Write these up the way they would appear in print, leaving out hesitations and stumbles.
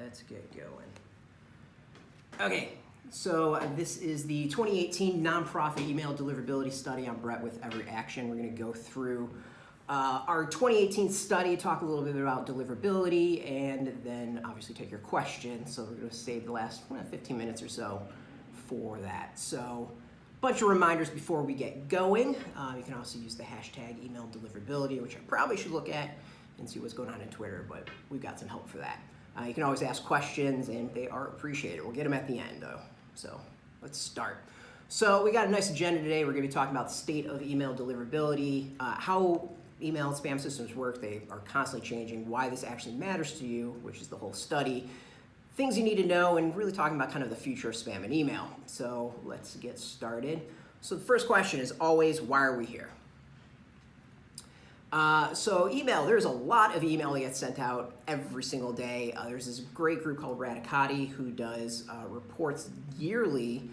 Let's get going. Okay, so this is the 2018 Nonprofit Email Deliverability Study. I'm Brett with Every Action. We're going to go through our 2018 study, talk a little bit about deliverability, and then obviously take your questions. So we're going to save the last 15 minutes or so for that. So a bunch of reminders before we get going. You can also use the hashtag email deliverability, which I probably should look at and see what's going on Twitter, but we've got some help for that. You can always ask questions, and they are appreciated. We'll get them at the end, though. So let's start. So we got a nice agenda today. We're going to be talking about the state of email deliverability, how email and spam systems work. They are constantly changing, why this actually matters to you, which is the whole study, things you need to know, and really talking about kind of the future of spam and email. So let's get started. So the first question is always, why are we here? So email, there's a lot of email that gets sent out every single day. There's this great group called Radicati who does reports yearly.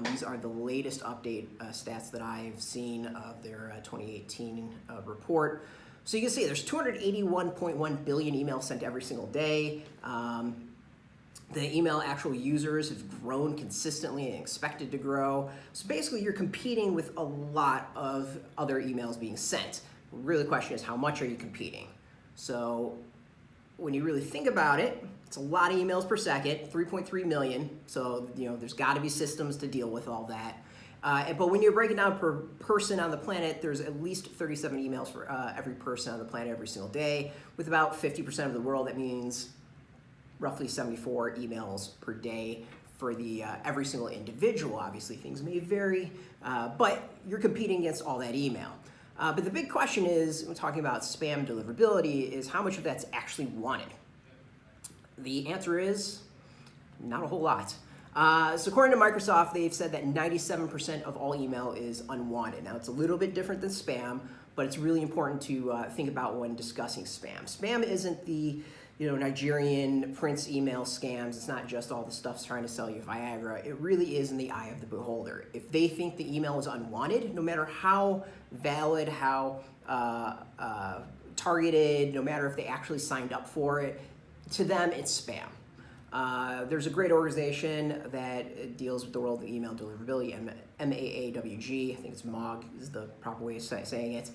These are the latest update stats that I've seen of their 2018 report. So you can see there's 281.1 billion emails sent every single day. The email actual users have grown consistently and expected to grow. So basically you're competing with a lot of other emails being sent. Really, the question is, how much are you competing? So when you really think about it, it's a lot of emails per second, 3.3 million. So, there's got to be systems to deal with all that. But when you're breaking down per person on the planet, there's at least 37 emails for every person on the planet every single day. With about 50% of the world, that means roughly 74 emails per day for the every single individual. Obviously, things may vary, but you're competing against all that email. But the big question is, when talking about spam deliverability, is how much of that's actually wanted? The answer is not a whole lot. So according to Microsoft, they've said that 97% of all email is unwanted. Now, it's a little bit different than spam, but it's really important to think about when discussing spam. Spam isn't the Nigerian prince email scams. It's not just all the stuff's trying to sell you Viagra. It really is in the eye of the beholder. If they think the email is unwanted, no matter how valid, how targeted, no matter if they actually signed up for it, to them it's spam. There's a great organization that deals with the world of email deliverability, MAAWG. I think it's MOG is the proper way of saying it.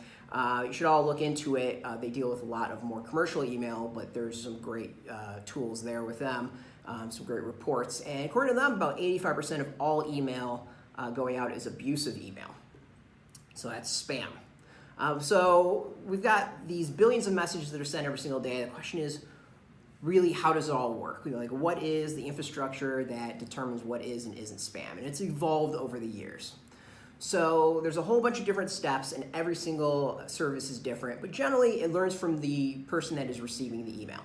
You should all look into it. They deal with a lot of more commercial email, but there's some great tools there with them, some great reports. And according to them, about 85% of all email going out is abusive email. So that's spam. So we've got these billions of messages that are sent every single day. The question is, really, how does it all work? What is the infrastructure that determines what is and isn't spam? And it's evolved over the years. So there's a whole bunch of different steps, and every single service is different, but generally it learns from the person that is receiving the email.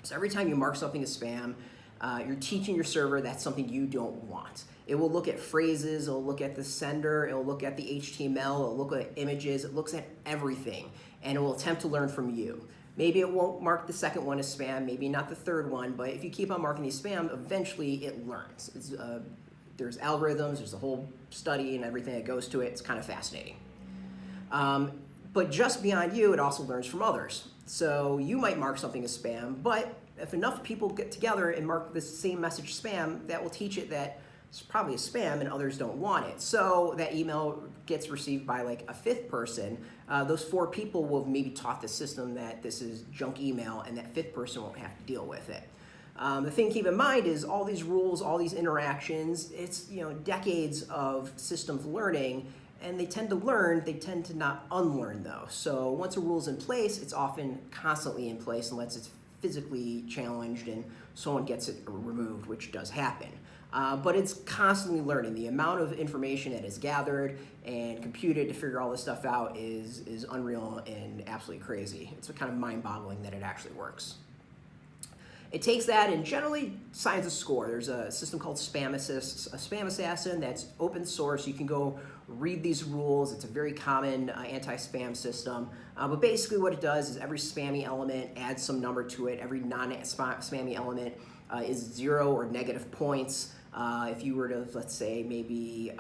So every time you mark something as spam, you're teaching your server that's something you don't want. It will look at phrases, it'll look at the sender, it'll look at the HTML, it'll look at images, it looks at everything, and it will attempt to learn from you. Maybe it won't mark the second one as spam, maybe not the third one, but if you keep on marking these spam, eventually it learns. There's algorithms, there's a whole study and everything that goes to it. It's kind of fascinating. But just beyond you, it also learns from others. So you might mark something as spam, but if enough people get together and mark the same message spam, that will teach it that it's probably a spam and others don't want it. So that email gets received by like a fifth person. Those 4 people will have maybe taught the system that this is junk email, and that fifth person won't have to deal with it. The thing to keep in mind is all these rules, all these interactions, it's decades of systems learning, and they tend to learn, they tend to not unlearn though. So once a rule's in place, it's often constantly in place unless it's physically challenged and someone gets it removed, which does happen. But it's constantly learning. The amount of information that is gathered and computed to figure all this stuff out is unreal and absolutely crazy. It's kind of mind-boggling that it actually works. It takes that and generally assigns a score. There's a system called SpamAssassin that's open source. You can go read these rules. It's a very common anti-spam system. But basically what it does is every spammy element adds some number to it. Every non-spammy element is 0 or negative points. If you were to, let's say, maybe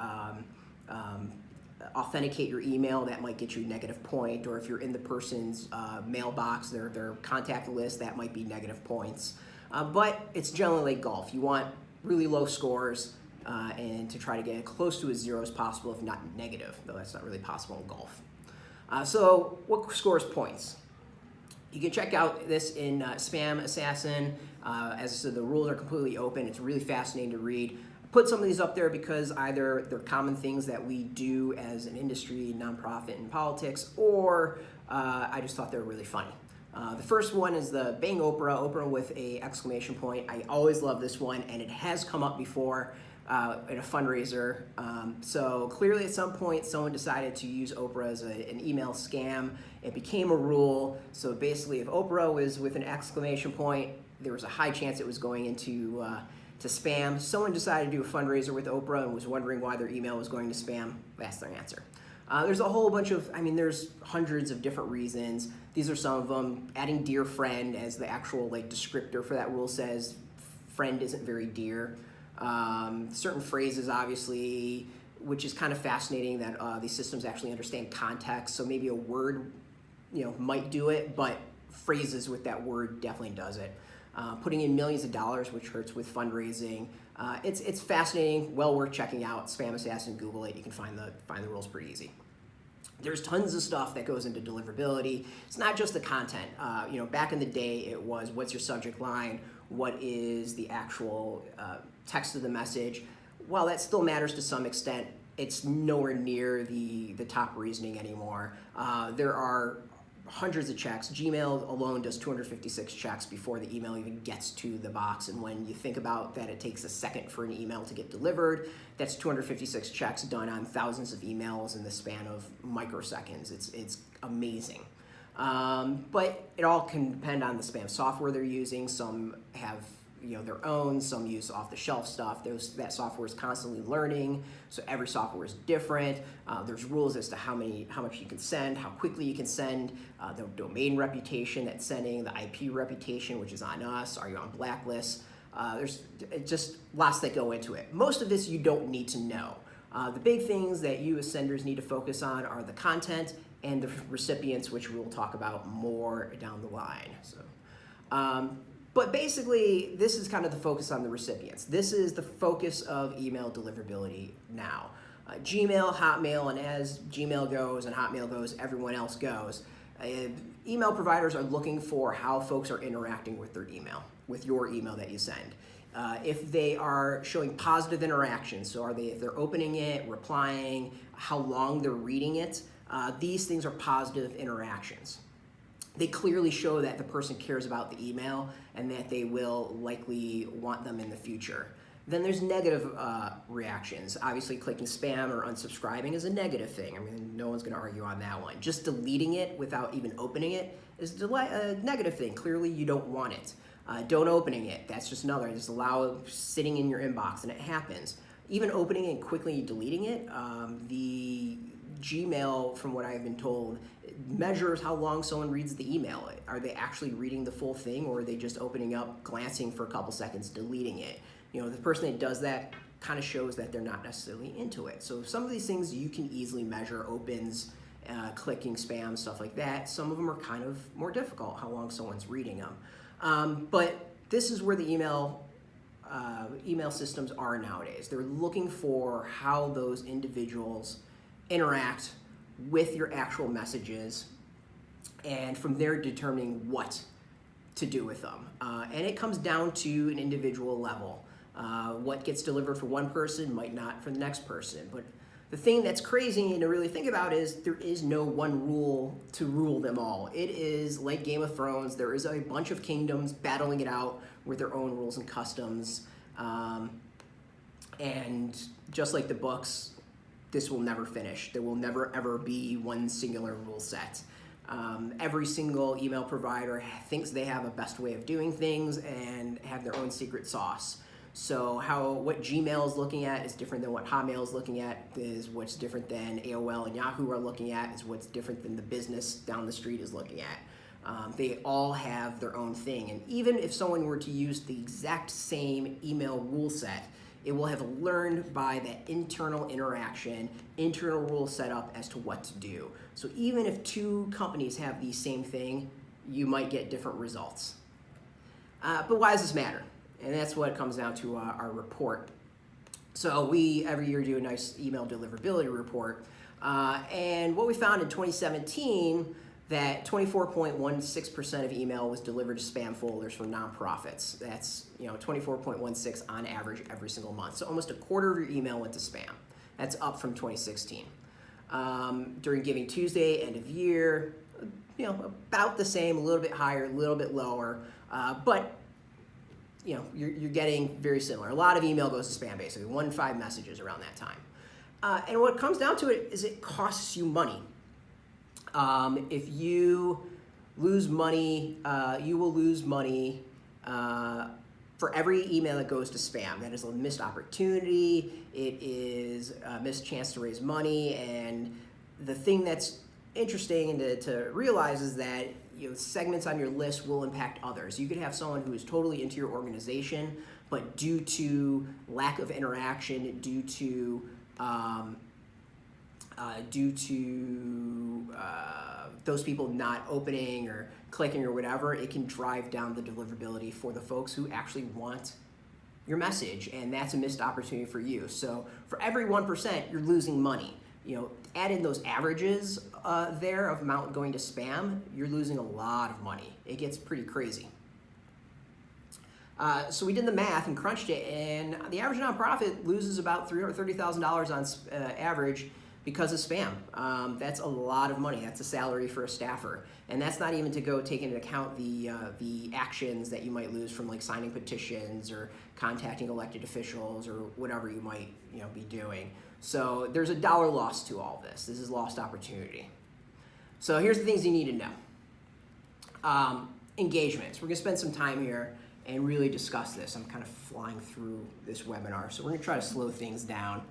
authenticate your email, that might get you a negative point, or if you're in the person's mailbox, their contact list, that might be negative points. But it's generally like golf. You want really low scores and to try to get close to as zero as possible, if not negative, though that's not really possible in golf. So what scores points? You can check out this in SpamAssassin. As I said, the rules are completely open. It's really fascinating to read. I put some of these up there because either they're common things that we do as an industry, nonprofit, and politics, or I just thought they were really funny. The first one is the Bang Oprah, Oprah with a exclamation point. I always love this one, and it has come up before in a fundraiser. So clearly at some point someone decided to use Oprah as an email scam. It became a rule. So basically if Oprah was with an exclamation point, there was a high chance it was going into to spam. Someone decided to do a fundraiser with Oprah and was wondering why their email was going to spam. That's their answer. There's a whole bunch of, there's hundreds of different reasons. These are some of them. Adding dear friend as the actual descriptor for that rule says friend isn't very dear. Certain phrases, obviously, which is kind of fascinating that these systems actually understand context. So maybe a word, might do it, but phrases with that word definitely does it. Putting in millions of dollars, which hurts with fundraising. It's fascinating, well worth checking out. SpamAssassin, Google it. You can find the rules pretty easy. There's tons of stuff that goes into deliverability. It's not just the content. Back in the day, it was what's your subject line, what is the actual text of the message. While that still matters to some extent, it's nowhere near the top reasoning anymore. There are hundreds of checks. Gmail alone does 256 checks before the email even gets to the box. And when you think about that it takes a second for an email to get delivered, that's 256 checks done on thousands of emails in the span of microseconds. It's amazing. But it all can depend on the spam software they're using. Some have their own, some use off-the-shelf stuff. That software is constantly learning, so every software is different. There's rules as to how much you can send, how quickly you can send, the domain reputation that's sending, the IP reputation, which is on us. Are you on blacklists? There's just lots that go into it. Most of this you don't need to know. The big things that you as senders need to focus on are the content and the recipients, which we'll talk about more down the line. But basically, this is kind of the focus on the recipients. This is the focus of email deliverability now. Gmail, Hotmail, and as Gmail goes and Hotmail goes, everyone else goes. Email providers are looking for how folks are interacting with their email, with your email that you send. If they are showing positive interactions, so if they're opening it, replying, how long they're reading it, these things are positive interactions. They clearly show that the person cares about the email and that they will likely want them in the future. Then there's negative reactions. Obviously, clicking spam or unsubscribing is a negative thing. No one's going to argue on that one. Just deleting it without even opening it is a negative thing. Clearly, you don't want it. Don't opening it. That's just another. Just allow it sitting in your inbox, and it happens. Even opening it and quickly deleting it, the Gmail, from what I've been told, measures how long someone reads the email. Are they actually reading the full thing, or are they just opening up, glancing for a couple seconds, deleting it? The person that does that kind of shows that they're not necessarily into it. So some of these things you can easily measure, opens, clicking spam, stuff like that. Some of them are kind of more difficult, how long someone's reading them. But this is where the email systems are nowadays. They're looking for how those individuals interact with your actual messages, and from there determining what to do with them. And it comes down to an individual level. What gets delivered for one person might not for the next person. But the thing that's crazy to really think about is there is no one rule to rule them all. It is like Game of Thrones. There is a bunch of kingdoms battling it out with their own rules and customs. And just like the books, this will never finish. There will never ever be one singular rule set. Every single email provider thinks they have a best way of doing things and have their own secret sauce. So what Gmail is looking at is different than what Hotmail is looking at, is what's different than AOL and Yahoo are looking at, is what's different than the business down the street is looking at. They all have their own thing. And even if someone were to use the exact same email rule set, it will have learned by that internal interaction, internal rule set up as to what to do. So even if two companies have the same thing, you might get different results. But why does this matter? And that's what it comes down to our report. So we every year do a nice email deliverability report. And what we found in 2017, that 24.16% of email was delivered to spam folders from nonprofits. That's 24.16 on average every single month. So almost a quarter of your email went to spam. That's up from 2016. During Giving Tuesday, end of year, about the same, a little bit higher, a little bit lower, but you're getting very similar. A lot of email goes to spam, basically 1 in 5 messages around that time. And what comes down to it is it costs you money. If you lose money, you will lose money for every email that goes to spam. That is a missed opportunity. It is a missed chance to raise money. And the thing that's interesting to realize is that segments on your list will impact others. You could have someone who is totally into your organization, but due to lack of interaction, due to those people not opening or clicking or whatever, it can drive down the deliverability for the folks who actually want your message, and that's a missed opportunity for you. So for every 1%, you're losing money. Add in those averages there of amount going to spam, you're losing a lot of money. It gets pretty crazy. So we did the math and crunched it, and the average nonprofit loses about $330,000 on average because of spam. That's a lot of money. That's a salary for a staffer. And that's not even to go take into account the actions that you might lose from like signing petitions or contacting elected officials or whatever you might be doing. So there's a dollar loss to all this. This is lost opportunity. So here's the things you need to know. Engagements. We're gonna spend some time here and really discuss this. I'm kind of flying through this webinar, so we're gonna try to slow things down.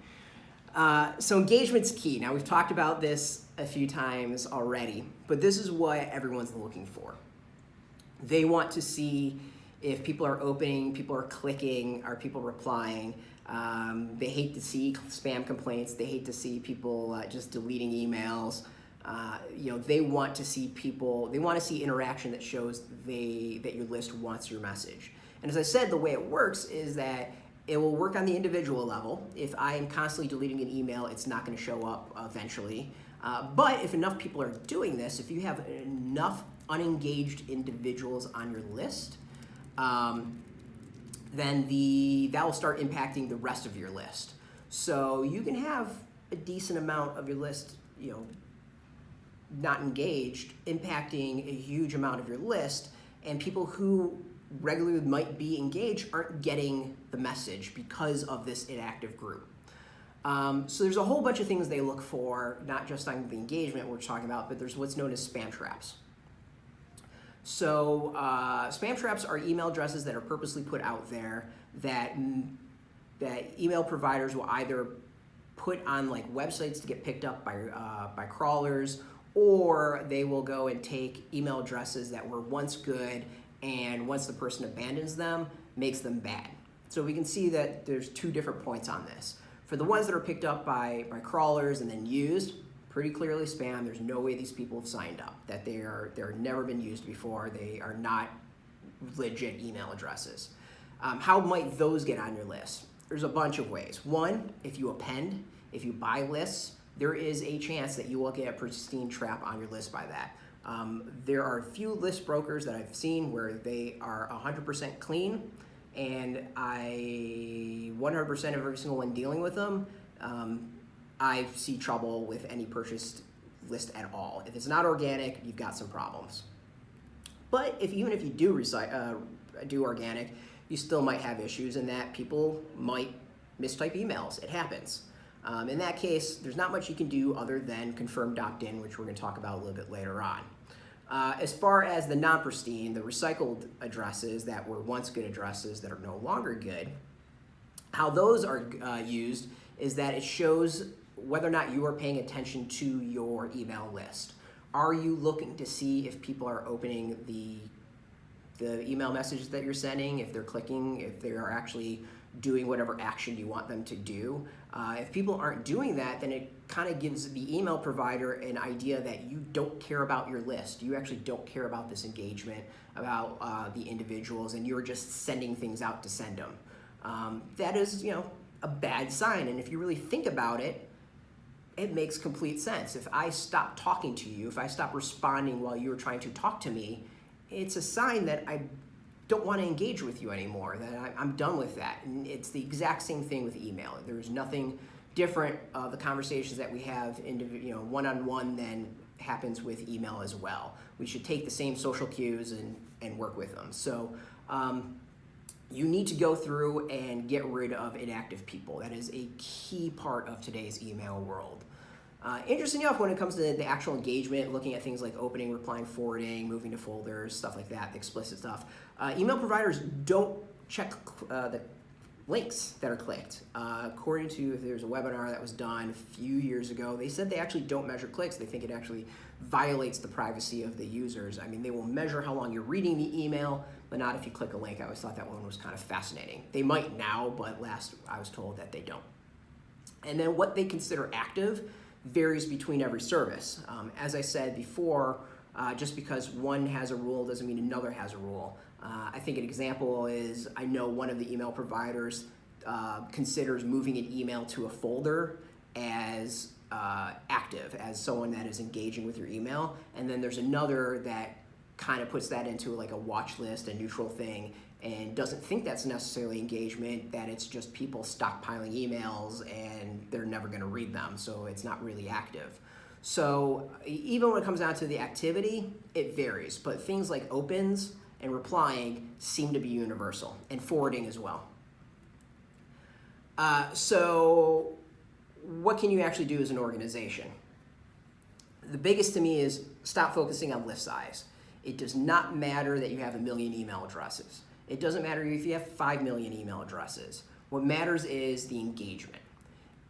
So engagement's key. Now we've talked about this a few times already, but this is what everyone's looking for. They want to see if people are opening, people are clicking, are people replying. They hate to see spam complaints. They hate to see people just deleting emails. They want to see people, they want to see interaction that shows that your list wants your message. And as I said, the way it works is that it will work on the individual level. If I am constantly deleting an email, it's not going to show up eventually. But if enough people are doing this, if you have enough unengaged individuals on your list, then that will start impacting the rest of your list. So you can have a decent amount of your list, not engaged, impacting a huge amount of your list, and people who regularly might be engaged aren't getting the message because of this inactive group. So there's a whole bunch of things they look for, not just on the engagement we're talking about, but there's what's known as spam traps. So spam traps are email addresses that are purposely put out there that email providers will either put on like websites to get picked up by crawlers, or they will go and take email addresses that were once good, and once the person abandons them, makes them bad. So we can see that there's 2 different points on this. For the ones that are picked up by crawlers and then used, pretty clearly spam. There's no way these people have signed up, that they're never been used before. They are not legit email addresses. How might those get on your list? There's a bunch of ways. One, if you append, if you buy lists, there is a chance that you will get a pristine trap on your list by that. There are a few list brokers that I've seen where they are 100% clean, and 100% of every single one dealing with them, I see trouble with any purchased list at all. If it's not organic, you've got some problems. But even if you do organic, you still might have issues in that people might mistype emails. It happens. In that case, there's not much you can do other than confirm opt-in, which we're going to talk about a little bit later on. As far as the non-pristine, the recycled addresses that were once good addresses that are no longer good, how those are used is that it shows whether or not you are paying attention to your email list. Are you looking to see if people are opening the the email messages that you're sending, if they're clicking, if they are actually doing whatever action you want them to do. If people aren't doing that, then it kind of gives the email provider an idea that you don't care about your list. You actually don't care about this engagement, about the individuals, and you're just sending things out to send them. That is, a bad sign. And if you really think about it, it makes complete sense. If I stop talking to you, if I stop responding while you're trying to talk to me, it's a sign that I don't want to engage with you anymore, that I'm done with that. And it's the exact same thing with email. There's nothing different the conversations that we have one-on-one than happens with email as well. We should take the same social cues and work with them. So you need to go through and get rid of inactive people. That is a key part of today's email world. Interesting enough, when it comes to the actual engagement, looking at things like opening, replying, forwarding, moving to folders, stuff like that, the explicit stuff, email providers don't check the links that are clicked. According to, there's a webinar that was done a few years ago, they said they actually don't measure clicks. They think it actually violates the privacy of the users. I mean, they will measure how long you're reading the email, but not if you click a link. I always thought that one was kind of fascinating. They might now, but last I was told that they don't. And then what they consider active varies between every service. As I said before, just because one has a rule doesn't mean another has a rule. I think an example is, I know one of the email providers considers moving an email to a folder as active, as someone that is engaging with your email, and then there's another that kind of puts that into like a watch list, a neutral thing, and doesn't think that's necessarily engagement, that it's just people stockpiling emails and they're never going to read them, so it's not really active. So even when it comes down to the activity, it varies, but things like opens and replying seem to be universal, and forwarding as well. So what can you actually do as an organization? The biggest to me is stop focusing on list size. It does not matter that you have 1 million email addresses. It doesn't matter if you have 5 million email addresses. What matters is the engagement.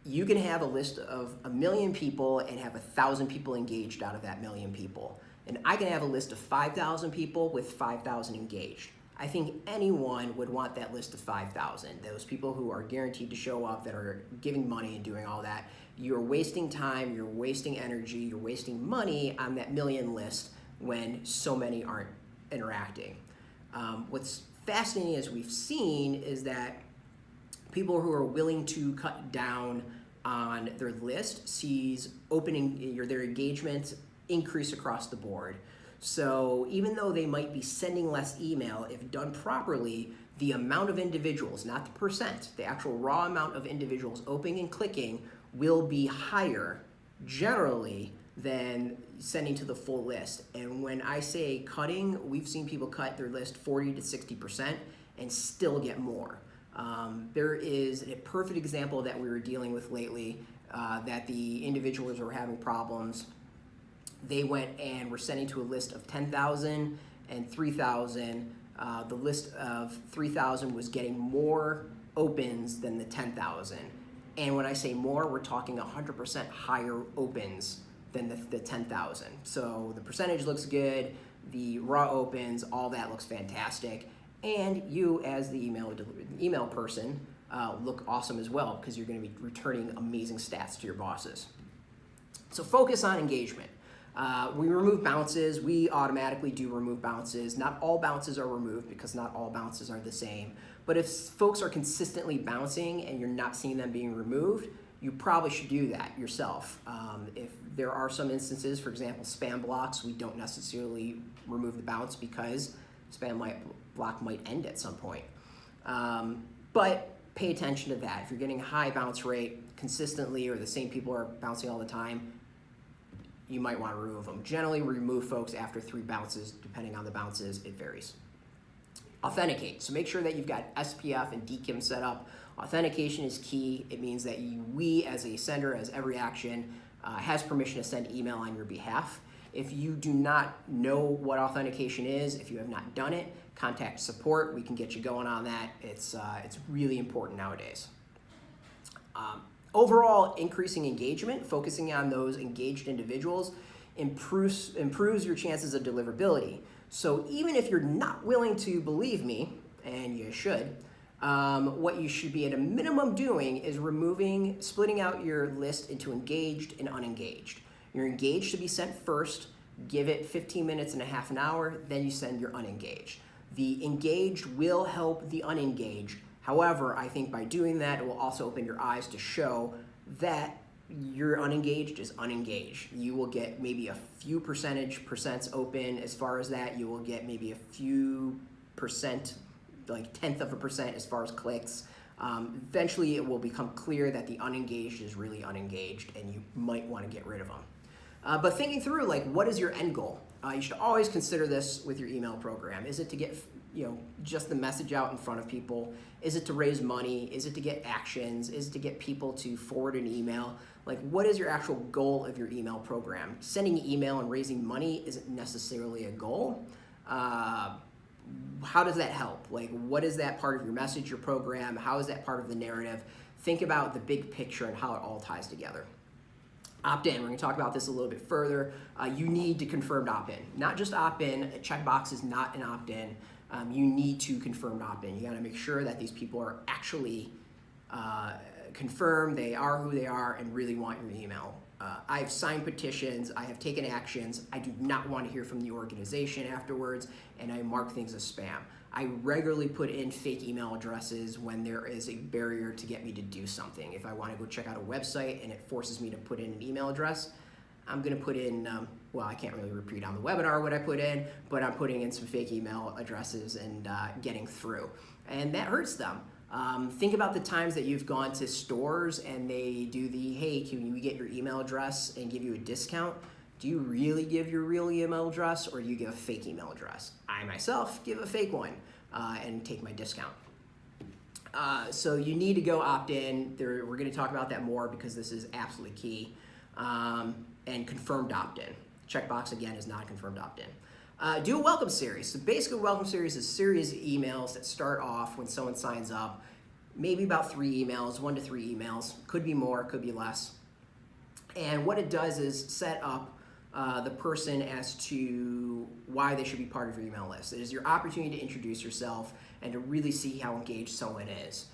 You can have a list of 1 million people and have 1,000 people engaged out of that 1 million people. And I can have a list of 5,000 people with 5,000 engaged. I think anyone would want that list of 5,000. Those people who are guaranteed to show up, that are giving money and doing all that. You're wasting time, you're wasting energy, you're wasting money on that 1 million list when so many aren't interacting. What's fascinating, as we've seen, is that people who are willing to cut down on their list sees their engagement increase across the board. So even though they might be sending less email, if done properly, the amount of individuals, not the percent, the actual raw amount of individuals opening and clicking will be higher generally than sending to the full list. And when I say cutting, we've seen people cut their list 40 to 60% and still get more. There is a perfect example that we were dealing with lately, that the individuals were having problems. They went and were sending to a list of 10,000 and 3,000. The list of 3,000 was getting more opens than the 10,000. And when I say more, we're talking 100% higher opens than the 10,000. So the percentage looks good, the raw opens, all that looks fantastic. And you, as the email person, look awesome as well, because you're going to be returning amazing stats to your bosses. So focus on engagement. We remove bounces. We automatically do remove bounces. Not all bounces are removed, because not all bounces are the same. But if folks are consistently bouncing and you're not seeing them being removed, you probably should do that yourself. If there are some instances, for example, spam blocks, we don't necessarily remove the bounce because spam block might end at some point. But pay attention to that. If you're getting a high bounce rate consistently, or the same people are bouncing all the time, you might want to remove them. Generally, we remove folks after 3 bounces. Depending on the bounces, it varies. Authenticate. So make sure that you've got SPF and DKIM set up. Authentication is key. It means that we, as a sender, as every action, has permission to send email on your behalf. If you do not know what authentication is, if you have not done it, contact support. We can get you going on that. It's really important nowadays. Overall, increasing engagement, focusing on those engaged individuals, improves your chances of deliverability. So even if you're not willing to believe me, and you should, what you should be at a minimum doing is splitting out your list into engaged and unengaged. Your engaged should be sent first, give it 15 minutes and a half an hour, then you send your unengaged. The engaged will help the unengaged. However, I think by doing that, it will also open your eyes to show that your unengaged is unengaged. You will get maybe a few percents open. As far as that, you will get maybe a few percent, like 1/10% as far as clicks. Eventually, it will become clear that the unengaged is really unengaged, and you might want to get rid of them. But thinking through, like, what is your end goal? You should always consider this with your email program. Is it to get, just the message out in front of people? Is it to raise money? Is it to get actions? Is it to get people to forward an email? Like, what is your actual goal of your email program? Sending an email and raising money isn't necessarily a goal. How does that help? Like, what is that part of your message, your program? How is that part of the narrative? Think about the big picture and how it all ties together. Opt-in, we're going to talk about this a little bit further. You need to confirm opt-in. Not just opt-in, a checkbox is not an opt-in. You need to confirm opt-in. You got to make sure that these people are actually confirmed, they are who they are, and really want your email. I've signed petitions, I have taken actions, I do not want to hear from the organization afterwards, and I mark things as spam. I regularly put in fake email addresses when there is a barrier to get me to do something. If I want to go check out a website and it forces me to put in an email address, I'm going to put in, I can't really repeat on the webinar what I put in, but I'm putting in some fake email addresses and getting through. And that hurts them. Think about the times that you've gone to stores and they do the, hey, can we get your email address and give you a discount? Do you really give your real email address, or do you give a fake email address? I myself give a fake one and take my discount. So you need to go opt-in. We're going to talk about that more because this is absolutely key. And confirmed opt-in. Checkbox, again, is not a confirmed opt-in. Do a welcome series. So basically, a welcome series is a series of emails that start off when someone signs up, maybe about 3 emails, 1 to 3 emails. Could be more, could be less. And what it does is set up the person as to why they should be part of your email list. It is your opportunity to introduce yourself and to really see how engaged someone is.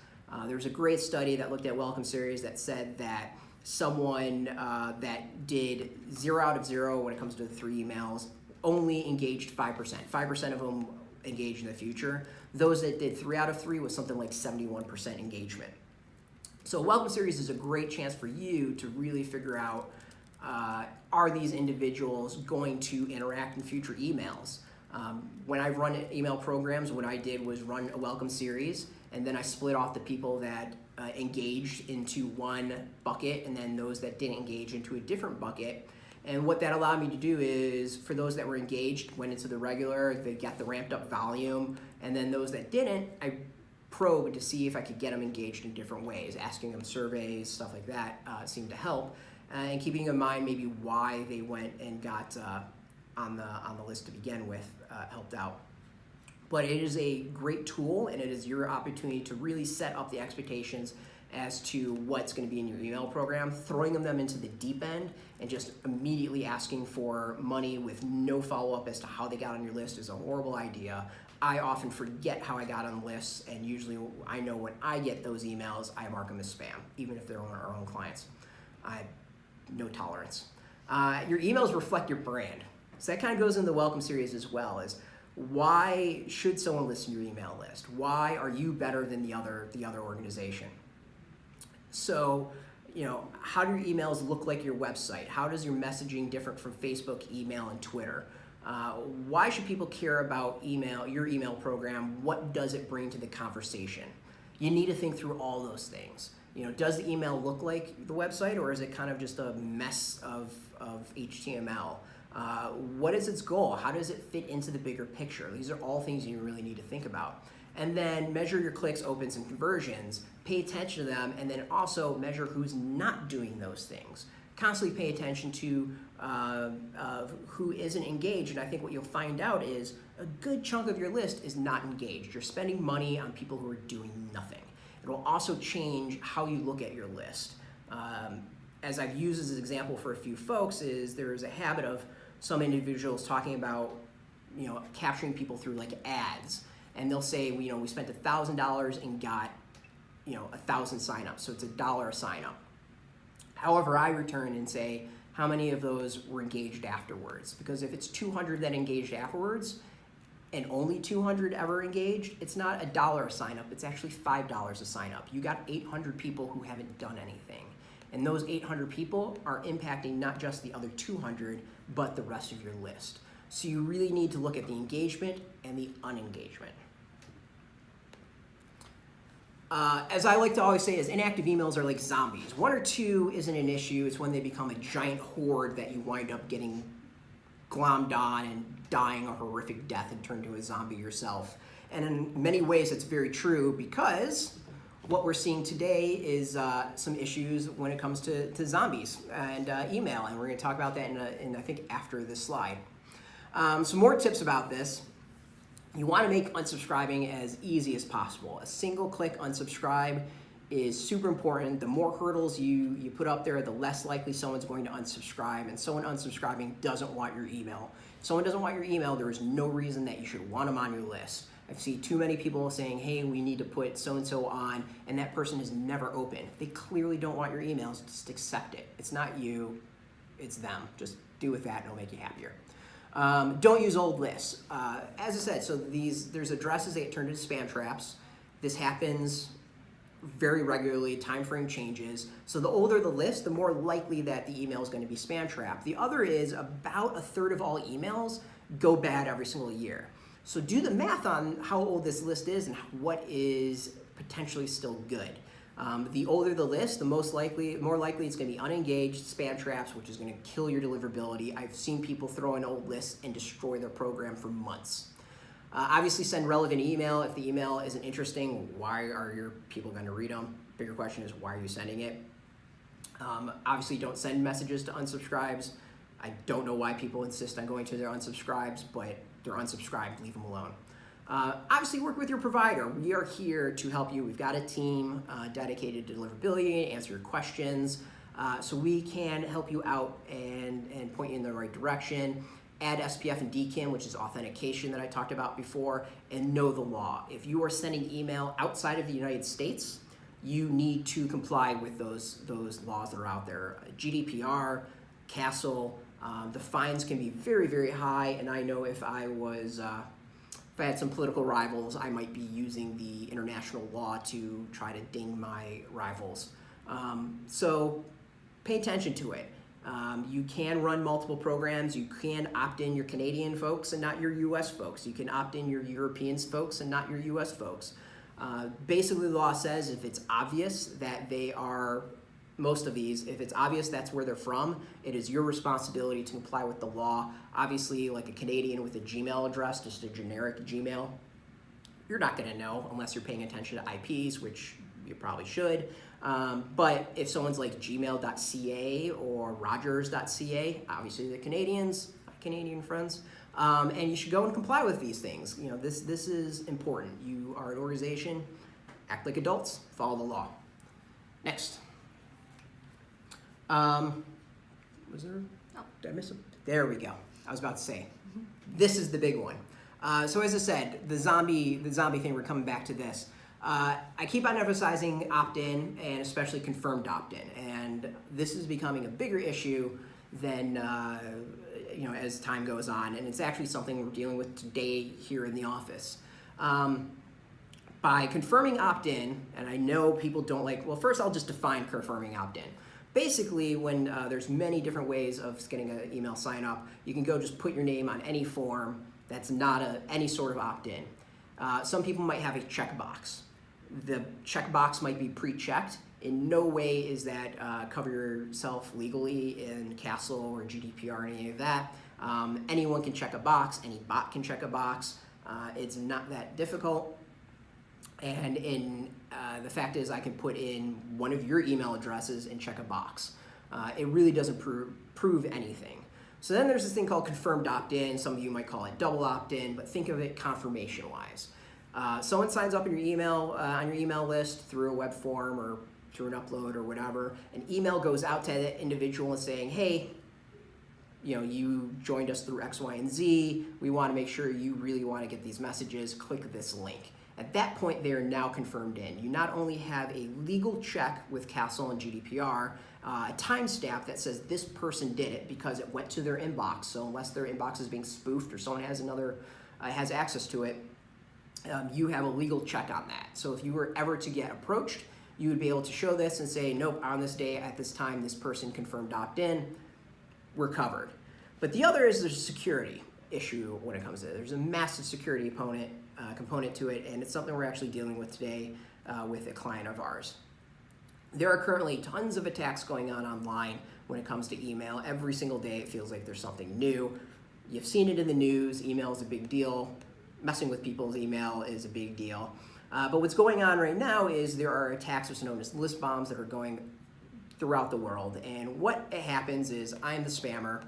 There was a great study that looked at welcome series that said that someone that did 0 out of 0 when it comes to the 3 emails only engaged 5%. 5% of them engaged in the future. Those that did 3 out of 3 was something like 71% engagement. So welcome series is a great chance for you to really figure out, are these individuals going to interact in future emails? When I've run email programs, what I did was run a welcome series, and then I split off the people that engaged into one bucket, and then those that didn't engage into a different bucket. And what that allowed me to do is, for those that were engaged, went into the regular, they got the ramped up volume, and then those that didn't, I probed to see if I could get them engaged in different ways. Asking them surveys, stuff like that seemed to help. And keeping in mind maybe why they went and got on the list to begin with helped out. But it is a great tool, and it is your opportunity to really set up the expectations as to what's going to be in your email program. Throwing them into the deep end and just immediately asking for money with no follow-up as to how they got on your list is a horrible idea. I often forget how I got on lists, and usually I know when I get those emails, I mark them as spam, even if they're our own clients. No tolerance. Your emails reflect your brand. So that kind of goes in the welcome series as well, is why should someone listen to your email list? Why are you better than the other organization? So, how do your emails look like your website? How does your messaging differ from Facebook, email, and Twitter? Why should people care about your email program? What does it bring to the conversation? You need to think through all those things. Does the email look like the website, or is it kind of just a mess of HTML? What is its goal? How does it fit into the bigger picture? These are all things you really need to think about. And then measure your clicks, opens, and conversions. Pay attention to them, and then also measure who's not doing those things. Constantly pay attention to who isn't engaged, and I think what you'll find out is a good chunk of your list is not engaged. You're spending money on people who are doing nothing. It will also change how you look at your list. As I've used as an example for a few folks, is there is a habit of some individuals talking about capturing people through like ads, and they'll say, we spent $1,000 and got 1,000 signups, so it's $1 a sign up. However, I return and say, how many of those were engaged afterwards? Because if it's 200 that engaged afterwards and only 200 ever engaged, it's not $1 a sign up, it's actually $5 a sign up. You got 800 people who haven't done anything. And those 800 people are impacting not just the other 200, but the rest of your list. So you really need to look at the engagement and the unengagement. As I like to always say, is inactive emails are like zombies. 1 or 2 isn't an issue. It's when they become a giant horde that you wind up getting glommed on and dying a horrific death and turn into a zombie yourself. And in many ways, it's very true, because what we're seeing today is some issues when it comes to zombies and email. And we're going to talk about that in I think, after this slide. Some more tips about this. You want to make unsubscribing as easy as possible. A single click unsubscribe is super important. The more hurdles you put up there, the less likely someone's going to unsubscribe, and someone unsubscribing doesn't want your email. If someone doesn't want your email, there is no reason that you should want them on your list. I've seen too many people saying, hey, we need to put so-and-so on, and that person is never open. They clearly don't want your emails. Just accept it. It's not you, it's them. Just do with that and it'll make you happier. Don't use old lists. As I said, so there's addresses that get turned into spam traps. This happens very regularly, time frame changes. So the older the list, the more likely that the email is going to be spam trap. The other is about 1/3 of all emails go bad every single year. So do the math on how old this list is and what is potentially still good. The older the list, the more likely it's going to be unengaged, spam traps, which is going to kill your deliverability. I've seen people throw in old lists and destroy their program for months. Obviously, send relevant email. If the email isn't interesting, why are your people going to read them? Bigger question is, why are you sending it? Obviously, don't send messages to unsubscribes. I don't know why people insist on going to their unsubscribes, but they're unsubscribed, leave them alone. Obviously, work with your provider. We are here to help you. We've got a team dedicated to deliverability, answer your questions, so we can help you out and point you in the right direction. Add SPF and DKIM, which is authentication that I talked about before, and know the law. If you are sending email outside of the United States, you need to comply with those laws that are out there. GDPR, CASL, the fines can be very, very high, and I know if I had some political rivals, I might be using the international law to try to ding my rivals. So pay attention to it. You can run multiple programs. You can opt in your Canadian folks and not your US folks. You can opt in your European folks and not your US folks. Basically, the law says if it's obvious that they are, most of these, if it's obvious that's where they're from, it is your responsibility to comply with the law. Obviously, like a Canadian with a Gmail address, just a generic Gmail, you're not going to know unless you're paying attention to IPs, which you probably should. But if someone's like gmail.ca or rogers.ca, obviously the Canadians, Canadian friends, and you should go and comply with these things. This is important. You are an organization, act like adults, follow the law. Next. Was there? Oh, did I miss it? There we go. I was about to say, this is the big one. So as I said, the zombie thing, we're coming back to this. I keep on emphasizing opt-in and especially confirmed opt-in, and this is becoming a bigger issue than as time goes on, and it's actually something we're dealing with today here in the office. By confirming opt-in, and I know people don't like, well, first I'll just define confirming opt-in. Basically, when there's many different ways of getting an email sign up, you can go just put your name on any form that's not any sort of opt-in. Some people might have a checkbox. The checkbox might be pre-checked. In no way is that cover yourself legally in CASL or GDPR or any of that. Anyone can check a box. Any bot can check a box. It's not that difficult. And the fact is, I can put in one of your email addresses and check a box. It really doesn't prove anything. So then there's this thing called confirmed opt-in. Some of you might call it double opt-in, but think of it confirmation-wise. Someone signs up in your email on your email list through a web form or through an upload or whatever. An email goes out to that individual and saying, hey, you joined us through X, Y, and Z. We want to make sure you really want to get these messages. Click this link. At that point, they are now confirmed in. You not only have a legal check with Castle and GDPR, a timestamp that says this person did it because it went to their inbox. So unless their inbox is being spoofed or someone has access to it, you have a legal check on that. So if you were ever to get approached, you would be able to show this and say, nope, on this day, at this time, this person confirmed opt-in, we're covered. But the other is there's a security issue when it comes to it. There's a massive security component to it, and it's something we're actually dealing with today with a client of ours. There are currently tons of attacks going on online when it comes to email. Every single day it feels like there's something new. You've seen it in the news. Email is a big deal. Messing with people's email is a big deal. But what's going on right now is there are attacks which are known as list bombs that are going throughout the world. And what happens is I'm the spammer.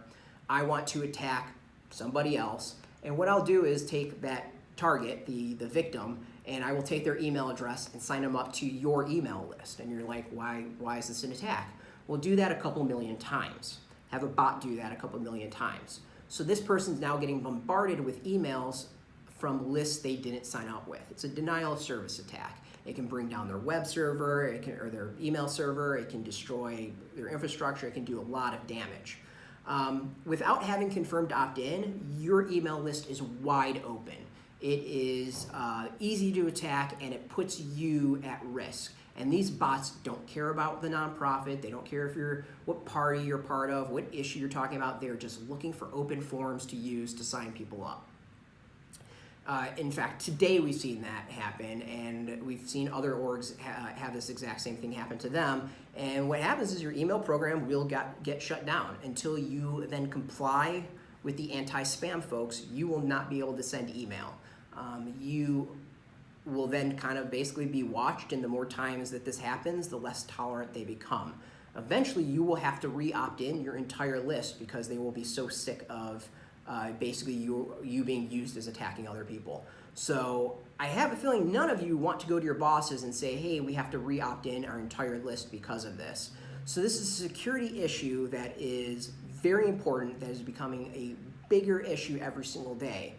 I want to attack somebody else. And what I'll do is take that target, the victim, and I will take their email address and sign them up to your email list. And you're like, why is this an attack? We'll do that a couple million times. Have a bot do that a couple million times. So this person's now getting bombarded with emails from lists they didn't sign up with. It's a denial of service attack. It can bring down their web server, or their email server, it can destroy their infrastructure, it can do a lot of damage. Without having confirmed opt-in, your email list is wide open. It is easy to attack, and it puts you at risk. And these bots don't care about the nonprofit. They don't care what party you're part of, what issue you're talking about. They're just looking for open forums to use to sign people up. In fact, today we've seen that happen, and we've seen other orgs have this exact same thing happen to them. And what happens is your email program will get shut down until you then comply with the anti-spam folks. You will not be able to send email. You will then kind of basically be watched, and the more times that this happens, the less tolerant they become. Eventually, you will have to re-opt in your entire list because they will be so sick of basically you being used as attacking other people. So I have a feeling none of you want to go to your bosses and say, hey, we have to re-opt in our entire list because of this. So this is a security issue that is very important, that is becoming a bigger issue every single day.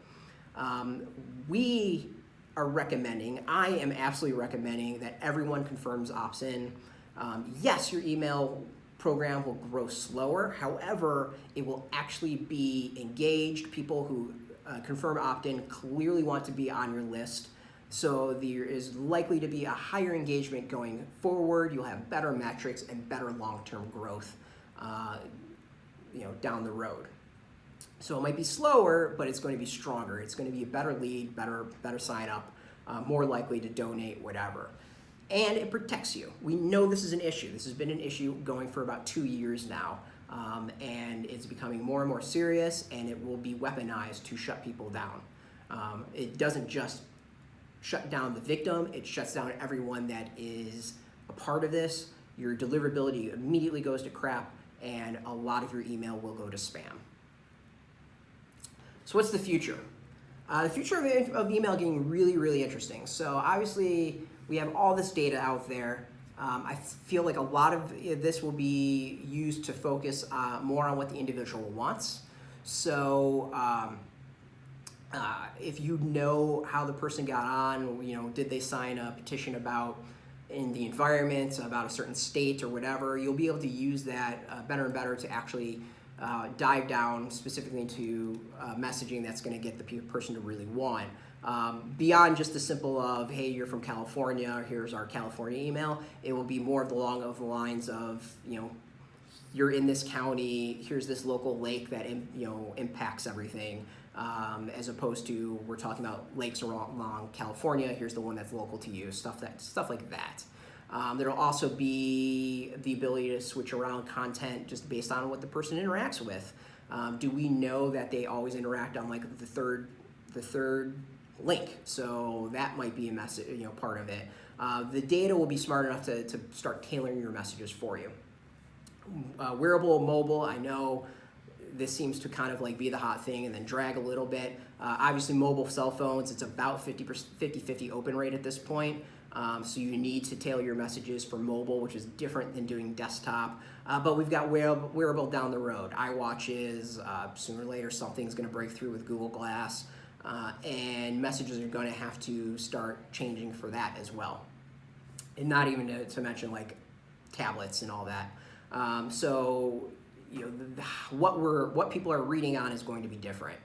We are recommending, I am absolutely recommending that everyone confirms opt-in. Yes, your email program will grow slower. However, it will actually be engaged. People who confirm opt-in clearly want to be on your list. So there is likely to be a higher engagement going forward. You'll have better metrics and better long-term growth down the road. So it might be slower, but it's going to be stronger. It's going to be a better lead, better sign up, more likely to donate, whatever. And it protects you. We know this is an issue. This has been an issue going for about 2 years now, and it's becoming more and more serious, and it will be weaponized to shut people down. It doesn't just shut down the victim, it shuts down everyone that is a part of this. Your deliverability immediately goes to crap, and a lot of your email will go to spam. So what's the future? The future of email getting really, really interesting. So obviously, we have all this data out there. I feel like a lot of this will be used to focus more on what the individual wants. So if you know how the person got on, did they sign a petition about in the environment, about a certain state or whatever, you'll be able to use that better and better to actually dive down specifically into messaging that's going to get the person to really want. Beyond just the simple of, hey, you're from California, here's our California email, it will be more along the lines of, you're in this county, here's this local lake that impacts everything, as opposed to we're talking about lakes along California, here's the one that's local to you, stuff like that. There'll also be the ability to switch around content just based on what the person interacts with. Do we know that they always interact on like the third link? So that might be a message, part of it. The data will be smart enough to start tailoring your messages for you. Wearable, mobile, I know this seems to kind of like be the hot thing and then drag a little bit. Obviously mobile cell phones, it's about 50-50 open rate at this point. So you need to tailor your messages for mobile, which is different than doing desktop. But we've got wearable down the road. iWatches, sooner or later something's going to break through with Google Glass, and messages are going to have to start changing for that as well. And not even to mention like tablets and all that. So you know, what people are reading on is going to be different.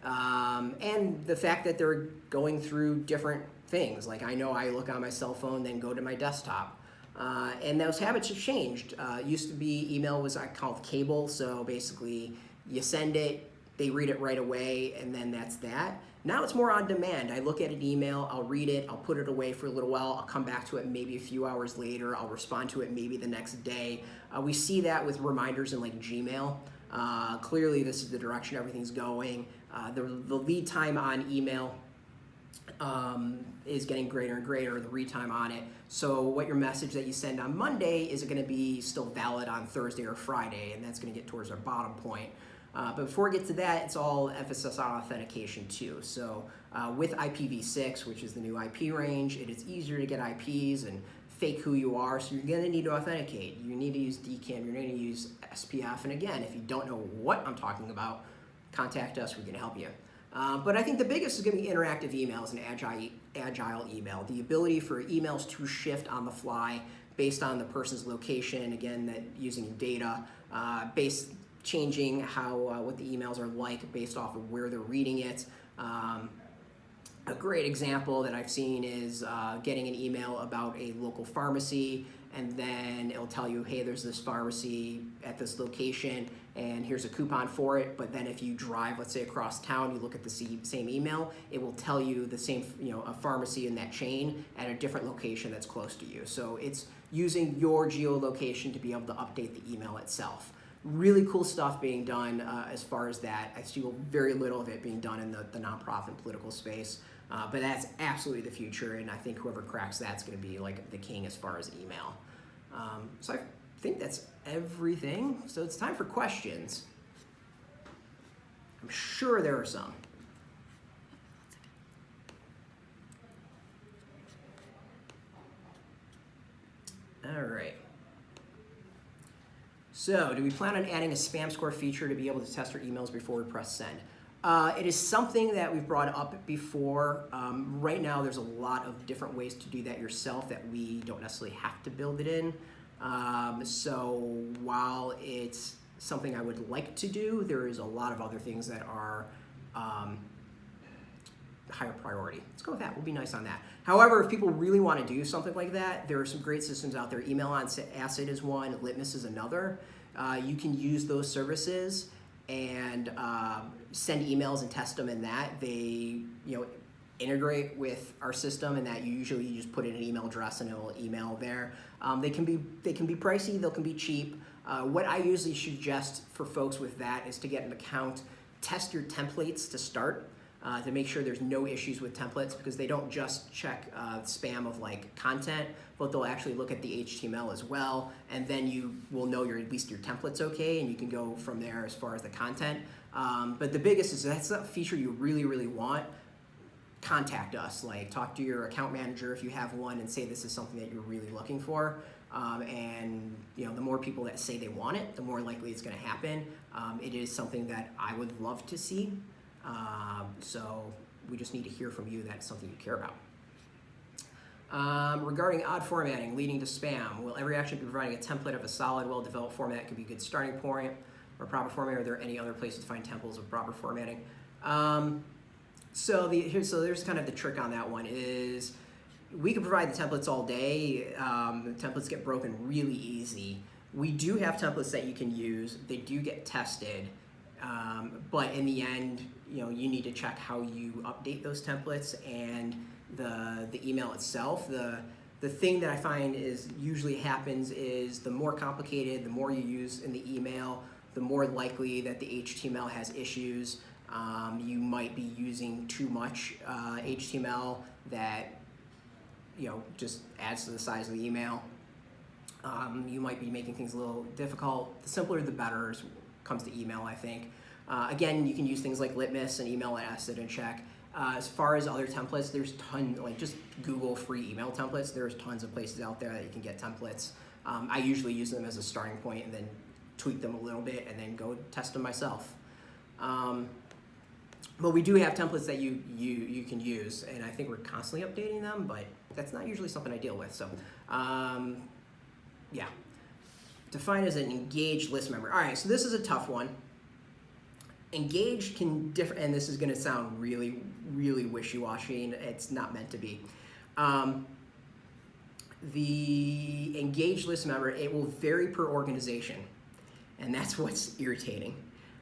And the fact that they're going through different things. Like I know I look on my cell phone, then go to my desktop. And those habits have changed. Used to be email was called cable, so basically you send it, they read it right away, and then that's that. Now it's more on demand. I look at an email, I'll read it, I'll put it away for a little while, I'll come back to it maybe a few hours later, I'll respond to it maybe the next day. We see that with reminders in like Gmail. Clearly this is the direction everything's going. The lead time on email is getting greater and greater, the read time on it. So what your message that you send on Monday is going to be still valid on Thursday or Friday, and that's going to get towards our bottom point. But before we get to that, it's all emphasis on authentication too. So with IPv6, which is the new IP range, it is easier to get IPs and fake who you are, so you're going to need to authenticate. You need to use DKIM, you're going to use SPF, and again, if you don't know what I'm talking about, contact us, we can help you. But I think the biggest is going to be interactive emails and agile email. The ability for emails to shift on the fly based on the person's location, again, that using data, changing how what the emails are like based off of where they're reading it. A great example that I've seen is getting an email about a local pharmacy, and then it'll tell you, hey, there's this pharmacy at this location, and here's a coupon for it. But then if you drive, let's say across town, you look at the same email, it will tell you the same, a pharmacy in that chain at a different location that's close to you. So it's using your geolocation to be able to update the email itself. Really cool stuff being done as far as that. I see very little of it being done in the nonprofit political space, but that's absolutely the future, and I think whoever cracks that's going to be like the king as far as email. So I think that's everything. So it's time for questions. I'm sure there are some. All right. So, do we plan on adding a spam score feature to be able to test our emails before we press send? It is something that we've brought up before. Right now, there's a lot of different ways to do that yourself that we don't necessarily have to build it in. So, while it's something I would like to do, there is a lot of other things that are higher priority. Let's go with that. We'll be nice on that. However, if people really want to do something like that, there are some great systems out there. SpamAssassin is one, Litmus is another. You can use those services and send emails and test them in that. They integrate with our system, and that you just put in an email address and it will email there. They can be pricey, they can be cheap. What I usually suggest for folks with that is to get an account, test your templates to start. To make sure there's no issues with templates, because they don't just check spam of like content, but they'll actually look at the HTML as well, and then you will know at least your template's okay, and you can go from there as far as the content. But the biggest is that's a feature you really, really want. Contact us, like talk to your account manager if you have one, and say this is something that you're really looking for. And the more people that say they want it, the more likely it's going to happen. It is something that I would love to see. So we just need to hear from you that it's something you care about. Regarding odd formatting leading to spam, will every action be providing a template of a solid, well-developed format that could be a good starting point or proper format? Are there any other places to find templates of proper formatting? So there's kind of the trick on that one is we can provide the templates all day. The templates get broken really easy. We do have templates that you can use. They do get tested. But in the end, you need to check how you update those templates and the email itself. The thing that I find is usually happens is the more complicated, the more you use in the email, the more likely that the HTML has issues. You might be using too much HTML that just adds to the size of the email. You might be making things a little difficult. The simpler the better comes to email, I think. Again, you can use things like Litmus and email acid and check. As far as other templates, there's tons, like just Google free email templates. There's tons of places out there that you can get templates. I usually use them as a starting point and then tweak them a little bit and then go test them myself. But we do have templates that you can use, and I think we're constantly updating them, but that's not usually something I deal with. So, yeah. Define as an engaged list member. All right, so this is a tough one. Engaged can differ, and this is going to sound really, really wishy-washy, and it's not meant to be. The engaged list member, it will vary per organization, and that's what's irritating.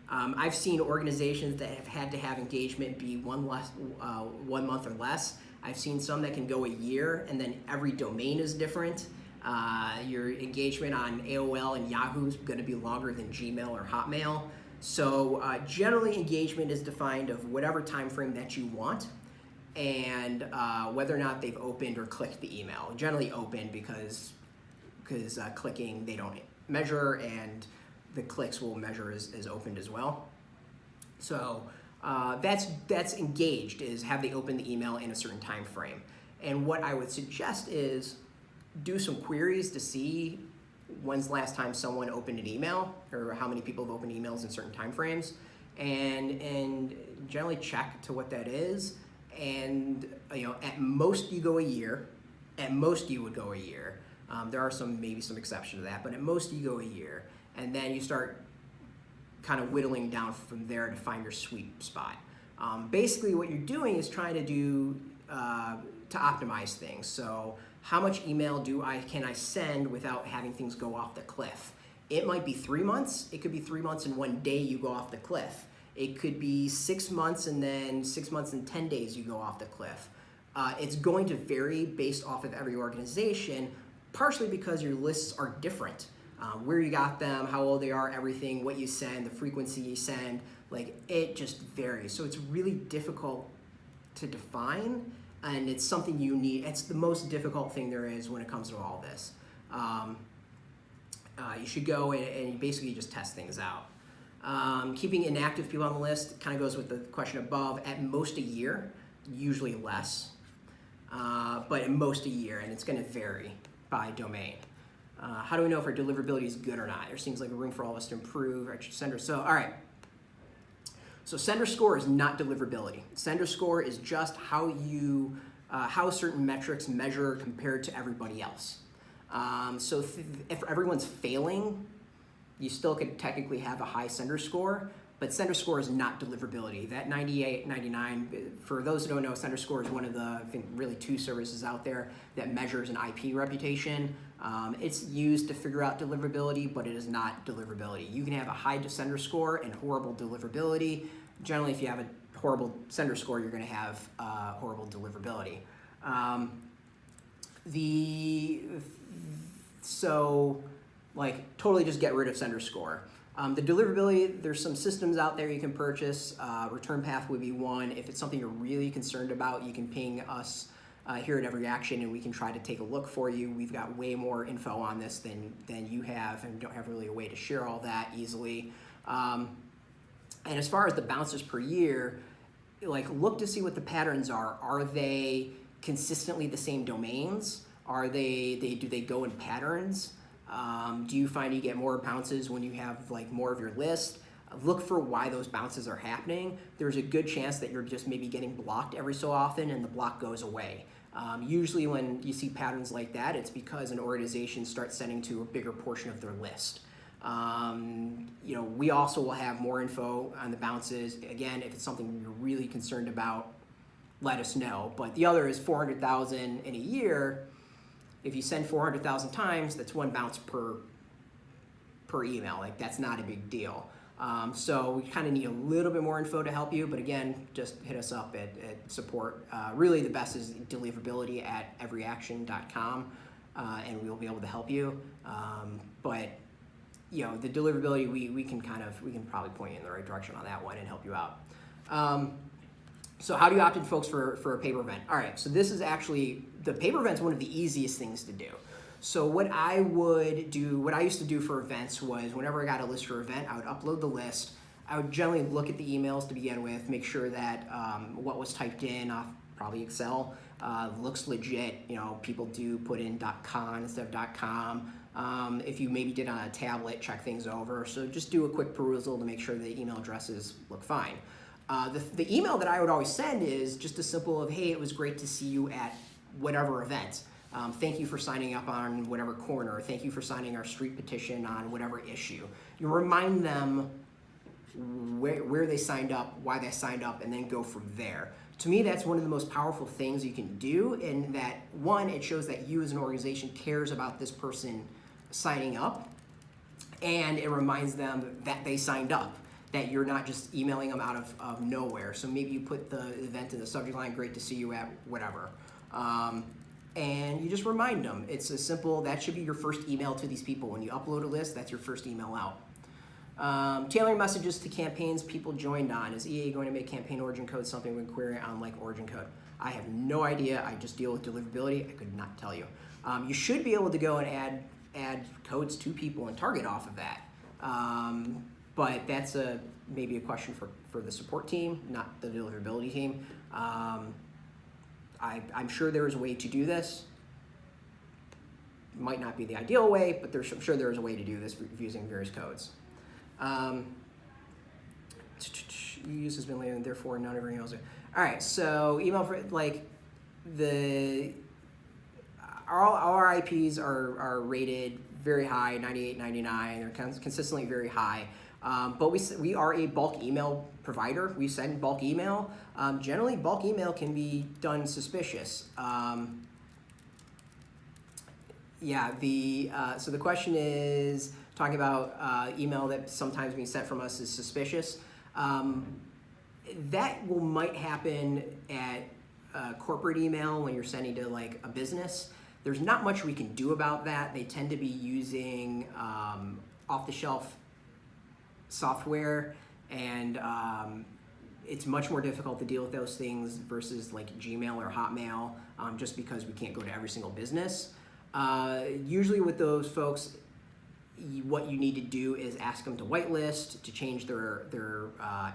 I've seen organizations that have had to have engagement be 1 month or less. I've seen some that can go a year, and then every domain is different. Your engagement on AOL and Yahoo is going to be longer than Gmail or Hotmail. So generally, engagement is defined of whatever time frame that you want, and whether or not they've opened or clicked the email. Generally open because clicking they don't measure, and the clicks will measure as opened as well. So that's engaged, is have they opened the email in a certain time frame. And what I would suggest is do some queries to see when's the last time someone opened an email, or how many people have opened emails in certain time frames, and generally check to what that is. And at most you go a year. At most you would go a year. There are maybe some exception to that, but at most you go a year, and then you start kind of whittling down from there to find your sweet spot. Basically, what you're doing is trying to do to optimize things. So, how much email can I send without having things go off the cliff? It might be 3 months. It could be 3 months and 1 day you go off the cliff. It could be 6 months and then 6 months and 10 days you go off the cliff. It's going to vary based off of every organization, partially because your lists are different. Where you got them, how old they are, everything, what you send, the frequency you send, like it just varies. So it's really difficult to define. And it's something you need. It's the most difficult thing there is when it comes to all this. You should go and basically just test things out. Keeping inactive people on the list kind of goes with the question above. At most a year, usually less, but at most a year, and it's going to vary by domain. How do we know if our deliverability is good or not? There seems like a room for all of us to improve. Our sender. So, all right. So sender score is not deliverability. Sender score is just how certain metrics measure compared to everybody else. So if everyone's failing, you still could technically have a high sender score, but sender score is not deliverability. That 98, 99, for those who don't know, sender score is one of the, I think, really 2 services out there that measures an IP reputation. It's used to figure out deliverability, but it is not deliverability. You can have a high sender score and horrible deliverability. Generally, if you have a horrible sender score, you're going to have horrible deliverability. So, like, totally just get rid of sender score. The deliverability, there's some systems out there you can purchase. Return path would be one. If it's something you're really concerned about, you can ping us here at Every Action, and we can try to take a look for you. We've got way more info on this than you have, and don't have really a way to share all that easily. And as far as the bounces per year, like, look to see what the patterns are. Are they consistently the same domains? Do they go in patterns? Do you find you get more bounces when you have like more of your list? Look for why those bounces are happening. There's a good chance that you're just maybe getting blocked every so often and the block goes away. Usually when you see patterns like that, it's because an organization starts sending to a bigger portion of their list. We also will have more info on the bounces. Again, if it's something you're really concerned about, let us know. But the other is 400,000 in a year. If you send 400,000 times, that's 1 bounce per email. Like, that's not a big deal. So we kind of need a little bit more info to help you, but again, just hit us up at support. Really, the best is deliverability at everyaction.com, and we'll be able to help you. But the deliverability, we can probably point you in the right direction on that one and help you out. So how do you opt in, folks, for a paper event? All right, so this is actually, the paper event's one of the easiest things to do. So what I used to do for events was whenever I got a list for an event, I would upload the list. I would generally look at the emails to begin with, make sure that what was typed in off probably Excel looks legit. You know, people do put in .con instead of .com. If you maybe did on a tablet, check things over. So just do a quick perusal to make sure the email addresses look fine. The email that I would always send is just a simple of, hey, it was great to see you at whatever event. Thank you for signing up on whatever corner. Thank you for signing our street petition on whatever issue. You remind them where they signed up, why they signed up, and then go from there. To me, that's one of the most powerful things you can do, in that, one, it shows that you as an organization cares about this person signing up, and it reminds them that they signed up, that you're not just emailing them out of nowhere. So maybe you put the event in the subject line, great to see you at whatever. And you just remind them. It's a simple, that should be your first email to these people. When you upload a list, that's your first email out. Tailoring messages to campaigns people joined on. Is EA going to make campaign origin code something we can query on like origin code? I have no idea. I just deal with deliverability. I could not tell you. You should be able to go and add codes to people and target off of that. But that's maybe a question for the support team, not the deliverability team. I'm sure there is a way to do this. Might not be the ideal way, but I'm sure there is a way to do this using various codes. Use has been laid, and therefore none of our emails. All right, so email for like all our IPs are rated very high, 98, 99. They're consistently very high. But we are a bulk email provider. We send bulk email. Generally, bulk email can be done suspicious. So the question is talking about email that sometimes being sent from us is suspicious. That might happen at corporate email when you're sending to like a business. There's not much we can do about that. They tend to be using off-the-shelf software, and it's much more difficult to deal with those things versus like Gmail or Hotmail, just because we can't go to every single business. Usually with those folks, what you need to do is ask them to whitelist, to change their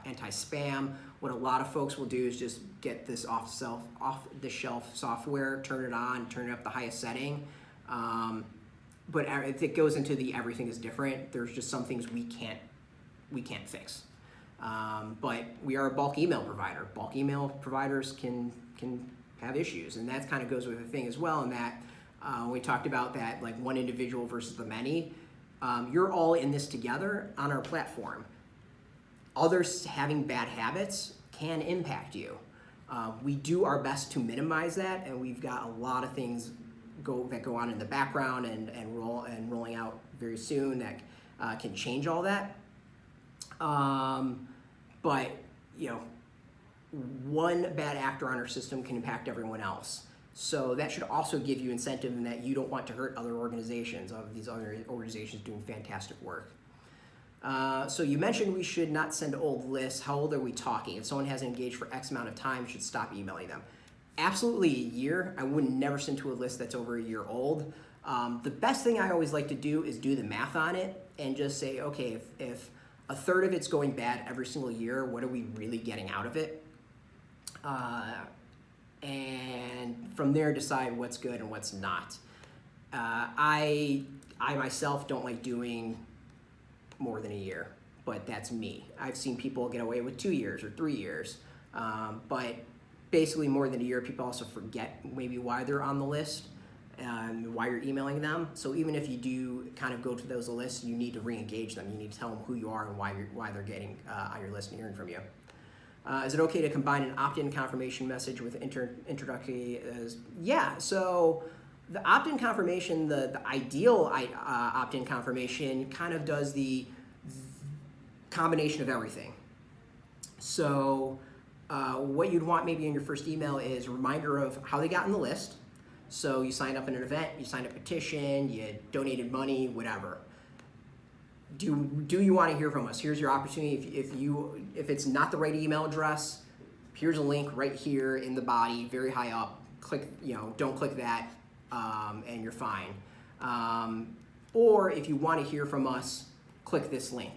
anti-spam. What a lot of folks will do is just get this off-the-shelf software, turn it on, turn it up the highest setting. But if it goes into the everything is different, there's just some things we can't fix. But we are a bulk email provider. Bulk email providers can have issues, and that kind of goes with the thing as well, in that we talked about that, like one individual versus the many. You're all in this together on our platform. Others having bad habits can impact you. We do our best to minimize that, and we've got a lot of things that go on in the background and rolling out very soon that can change all that. But one bad actor on our system can impact everyone else. So that should also give you incentive in that you don't want to hurt other organizations, these other organizations doing fantastic work. So you mentioned we should not send old lists. How old are we talking? If someone hasn't engaged for X amount of time, you should stop emailing them. Absolutely a year. I would never send to a list that's over a year old. The best thing I always like to do is do the math on it and just say, okay, if a third of it's going bad every single year, what are we really getting out of it? And from there decide what's good and what's not. I myself don't like doing more than a year, but that's me. I've seen people get away with 2 years or 3 years, but basically more than a year, people also forget maybe why they're on the list and why you're emailing them. So even if you do kind of go to those lists, you need to re-engage them. You need to tell them who you are and why they're getting on your list and hearing from you. Is it okay to combine an opt-in confirmation message with introductory? Yeah, so the opt-in confirmation, the ideal opt-in confirmation kind of does the combination of everything. So what you'd want maybe in your first email is a reminder of how they got on the list. So you signed up in an event, you signed a petition, you donated money, whatever. Do you want to hear from us? Here's your opportunity. If it's not the right email address, here's a link right here in the body, very high up. Click, don't click that, and you're fine. Or if you want to hear from us, click this link.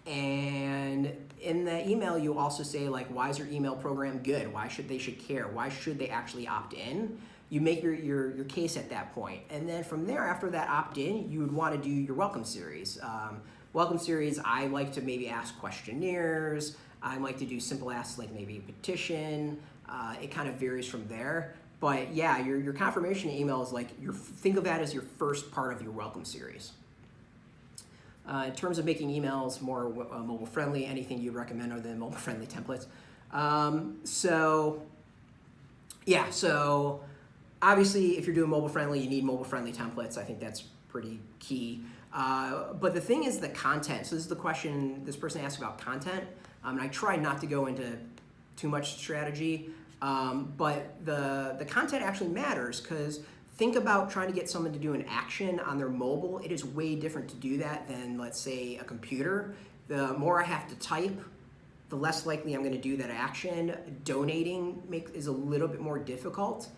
And in the email, you also say like, why is your email program good? Why should they care? Why should they actually opt in? You make your case at that point. And then from there, after that opt-in, you would want to do your welcome series. Welcome series, I like to maybe ask questionnaires. I like to do simple asks like maybe a petition. It kind of varies from there. But yeah, your confirmation email is like, think of that as your first part of your welcome series. In terms of making emails more mobile friendly, anything you'd recommend other than mobile friendly templates? So obviously if you're doing mobile friendly, you need mobile friendly templates. I think that's pretty key. But the thing is the content. So this is the question this person asked about content. And I try not to go into too much strategy, but the content actually matters, because think about trying to get someone to do an action on their mobile. It is way different to do that than, let's say, a computer. The more I have to type, the less likely I'm going to do that action. Donating is a little bit more difficult.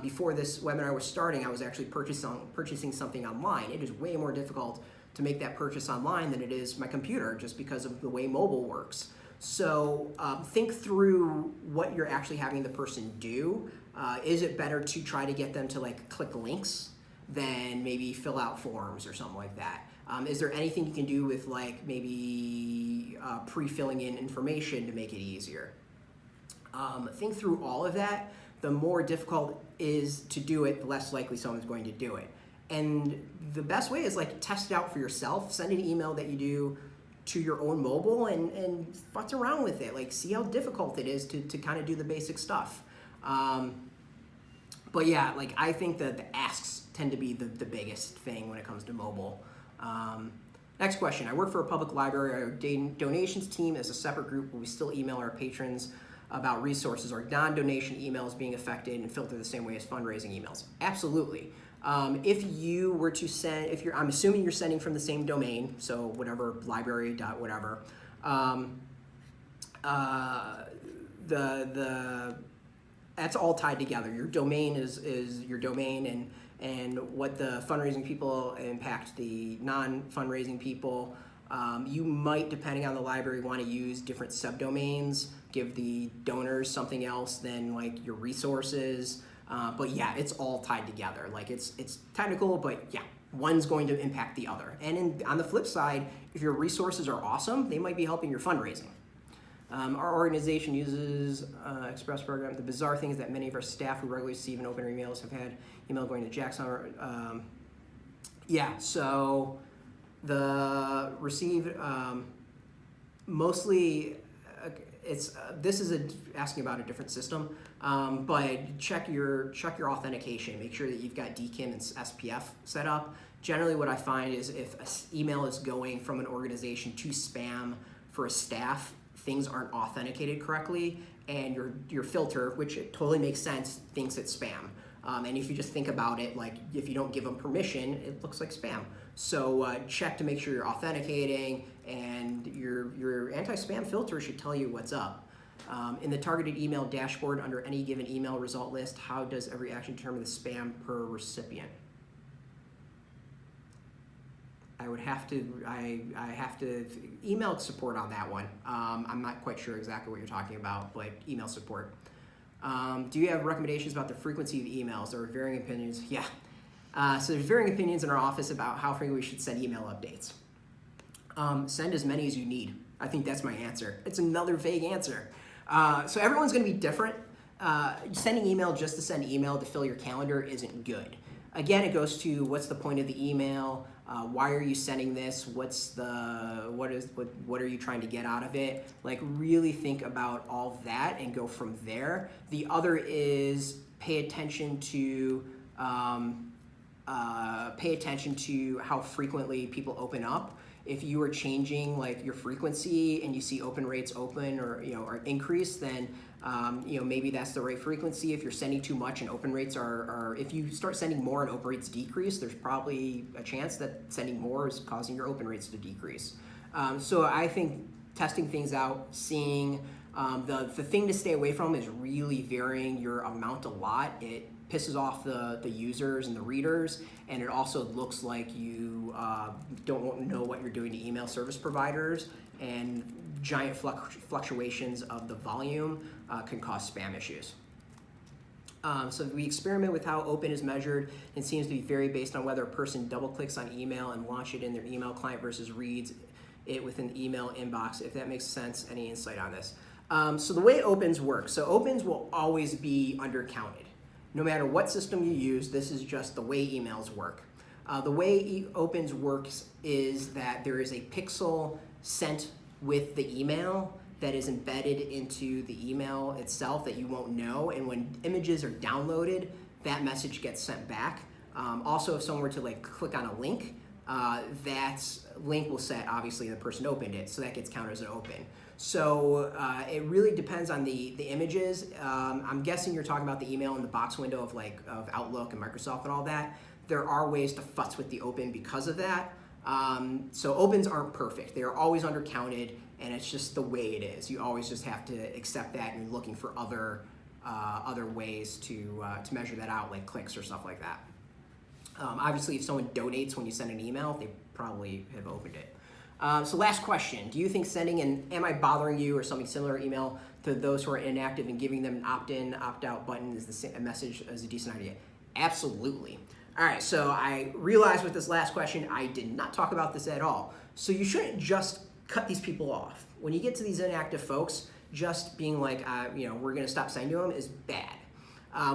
Before this webinar was starting, I was actually purchasing something online. It is way more difficult to make that purchase online than it is my computer, just because of the way mobile works. So think through what you're actually having the person do. Is it better to try to get them to like click links than maybe fill out forms or something like that? Is there anything you can do with like maybe pre-filling in information to make it easier? Think through all of that. The more difficult is to do it, the less likely someone's going to do it. And the best way is like test it out for yourself. Send an email that you do to your own mobile and futz around with it. Like, see how difficult it is to kind of do the basic stuff. But yeah, like I think that the asks tend to be the biggest thing when it comes to mobile. Next question. I work for a public library. Our donations team is a separate group, but we still email our patrons about resources. Are non-donation emails being affected and filtered the same way as fundraising emails? Absolutely. If you were to send, I'm assuming you're sending from the same domain, so whatever, library dot whatever. That's all tied together. Your domain is your domain, and what the fundraising people impact the non-fundraising people. You might, depending on the library, want to use different subdomains, give the donors something else than like your resources. But yeah, it's all tied together. Like it's technical, but yeah, one's going to impact the other. And on the flip side, if your resources are awesome, they might be helping your fundraising. Our organization uses Express program. The bizarre thing is that many of our staff who regularly receive and open emails have had email going to Jackson. So the received mostly this is asking about a different system, but check your authentication. Make sure that you've got DKIM and SPF set up. Generally, what I find is if an email is going from an organization to spam for a staff, things aren't authenticated correctly, and your filter, which it totally makes sense, thinks it's spam. And if you just think about it, like if you don't give them permission, it looks like spam. So check to make sure you're authenticating, and your anti-spam filter should tell you what's up. In the targeted email dashboard under any given email result list, how does every action determine the spam per recipient? I have to email support on that one. I'm not quite sure exactly what you're talking about, but email support. Do you have recommendations about the frequency of emails? There are varying opinions. Yeah. So there's varying opinions in our office about how frequently we should send email updates. Send as many as you need. I think that's my answer. It's another vague answer. So everyone's going to be different. Sending email just to send email to fill your calendar isn't good. Again, it goes to what's the point of the email? Why are you sending this? What are you trying to get out of it? Like really think about all that and go from there. The other is pay attention to how frequently people open up. If you are changing like your frequency and you see open rates open or increase, then maybe that's the right frequency. If you're sending too much and open rates are if you start sending more and open rates decrease, there's probably a chance that sending more is causing your open rates to decrease. So I think testing things out, seeing the thing to stay away from is really varying your amount a lot. pisses off the users and the readers, and it also looks like you don't know what you're doing to email service providers, and giant fluctuations of the volume can cause spam issues. So we experiment with how open is measured. It seems to be very based on whether a person double clicks on email and launch it in their email client versus reads it within the email inbox. If that makes sense, any insight on this? So the way opens work, so opens will always be undercounted. No matter what system you use, this is just the way emails work. The way opens works is that there is a pixel sent with the email that is embedded into the email itself that you won't know, and when images are downloaded, that message gets sent back. Also, if someone were to like click on a link, that link will say obviously the person opened it, so that gets counted as an open. So it really depends on the images. I'm guessing you're talking about the email in the box window of Outlook and Microsoft and all that. There are ways to futz with the open because of that. So opens aren't perfect. They're always undercounted, and it's just the way it is. You always just have to accept that, and you're looking for other ways to measure that out, like clicks or stuff like that. Obviously, if someone donates when you send an email, they probably have opened it. So last question, do you think sending an "Am I bothering you" or something similar email to those who are inactive and giving them an opt-in, opt-out button is the same message as a decent idea? Absolutely. All right, so I realized with this last question, I did not talk about this at all. So you shouldn't just cut these people off. When you get to these inactive folks, just being like, we're gonna stop sending them is bad.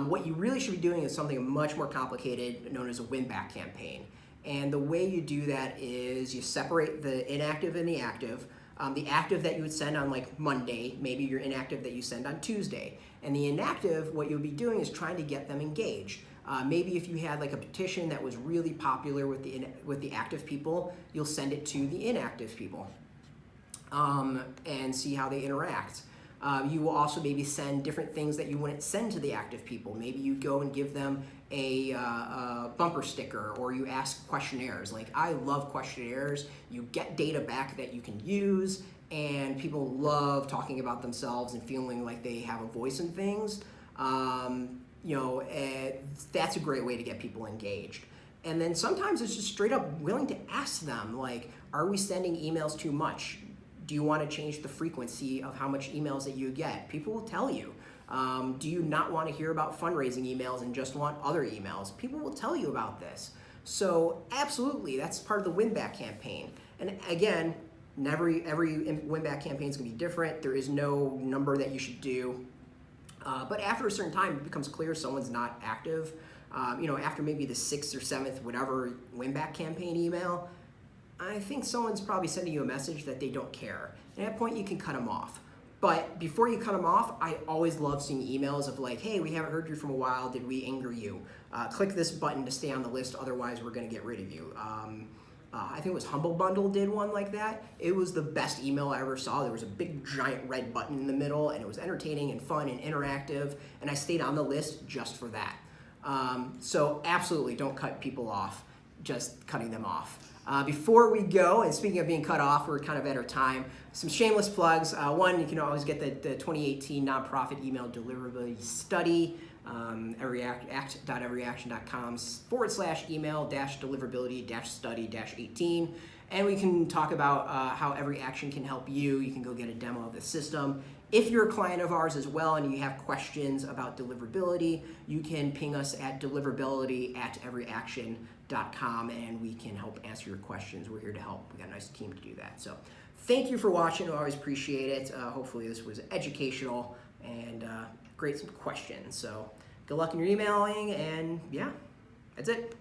What you really should be doing is something much more complicated, known as a win-back campaign. And the way you do that is you separate the inactive and the active. The active that you would send on like Monday, maybe your inactive that you send on Tuesday. And the inactive, what you'll be doing is trying to get them engaged. Maybe if you had like a petition that was really popular with the active people, you'll send it to the inactive people and see how they interact. You will also maybe send different things that you wouldn't send to the active people. Maybe you go and give them a bumper sticker, or you ask questionnaires. Like, I love questionnaires. You get data back that you can use, and people love talking about themselves and feeling like they have a voice in things. That's a great way to get people engaged. And then sometimes it's just straight up willing to ask them, like, are we sending emails too much? Do you want to change the frequency of how much emails that you get? People will tell you. Do you not want to hear about fundraising emails and just want other emails? People will tell you about this. So absolutely, that's part of the win-back campaign. And again, every win-back campaign is going to be different. There is no number that you should do. But after a certain time, it becomes clear someone's not active. After maybe the 6th or 7th, whatever win-back campaign email, I think someone's probably sending you a message that they don't care. And at that point, you can cut them off. But before you cut them off, I always love seeing emails of like, hey, we haven't heard you from a while. Did we anger you? Click this button to stay on the list. Otherwise, we're going to get rid of you. I think it was Humble Bundle did one like that. It was the best email I ever saw. There was a big giant red button in the middle, and it was entertaining and fun and interactive. And I stayed on the list just for that. So absolutely don't cut people off, just cutting them off. Before we go, and speaking of being cut off, we're kind of at our time. Some shameless plugs. One, you can always get the 2018 nonprofit email deliverability study, act.everyaction.com/email-deliverability-study-18. And we can talk about how every action can help you. You can go get a demo of the system. If you're a client of ours as well and you have questions about deliverability, you can ping us at deliverability@everyaction.com and we can help answer your questions. We're here to help. We got a nice team to do that. So thank you for watching. I always appreciate it. Hopefully this was educational and great questions. So good luck in your emailing, and yeah, that's it.